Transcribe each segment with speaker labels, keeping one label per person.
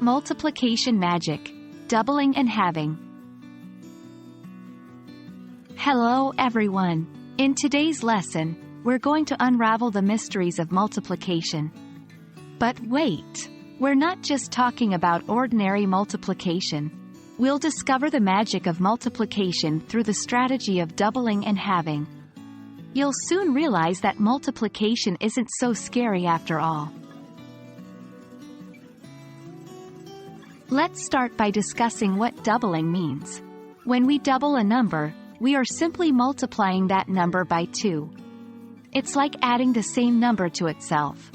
Speaker 1: Multiplication magic, doubling and halving. Hello everyone. In today's lesson, we're going to unravel the mysteries of multiplication. But wait, we're not just talking about ordinary multiplication. We'll discover the magic of multiplication through the strategy of doubling and halving. You'll soon realize that multiplication isn't so scary after all. Let's start by discussing what doubling means. When we double a number, we are simply multiplying that number by 2. It's like adding the same number to itself.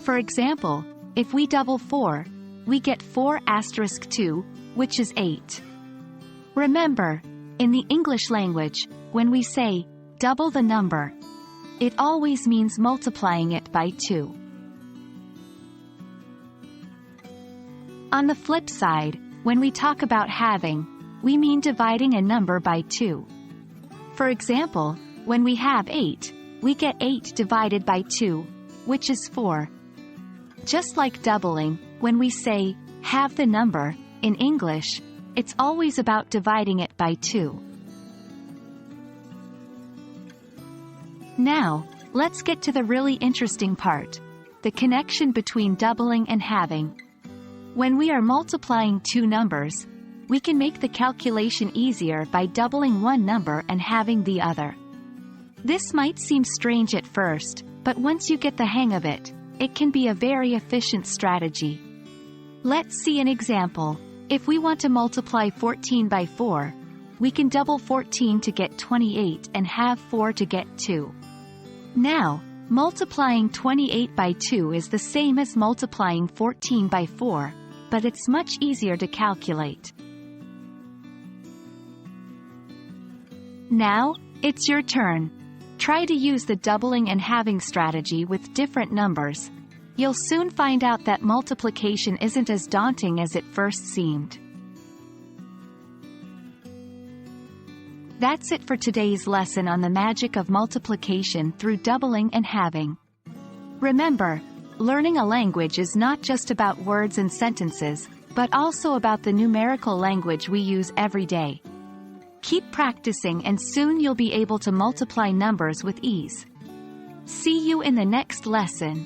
Speaker 1: For example, if we double 4, we get 4 * 2, which is 8. Remember, in the English language, when we say, double the number, it always means multiplying it by 2. On the flip side, when we talk about halving, we mean dividing a number by 2. For example, when we have 8, we get 8 divided by 2, which is 4. Just like doubling, when we say, halve the number, in English, it's always about dividing it by 2. Now, let's get to the really interesting part, the connection between doubling and halving. When we are multiplying two numbers, we can make the calculation easier by doubling one number and halving the other. This might seem strange at first, but once you get the hang of it, it can be a very efficient strategy. Let's see an example. If we want to multiply 14 by 4, we can double 14 to get 28 and halve 4 to get 2. Now, multiplying 28 by 2 is the same as multiplying 14 by 4, but it's much easier to calculate. Now, it's your turn. Try to use the doubling and halving strategy with different numbers. You'll soon find out that multiplication isn't as daunting as it first seemed. That's it for today's lesson on the magic of multiplication through doubling and halving. Remember, learning a language is not just about words and sentences, but also about the numerical language we use every day. Keep practicing and soon you'll be able to multiply numbers with ease. See you in the next lesson.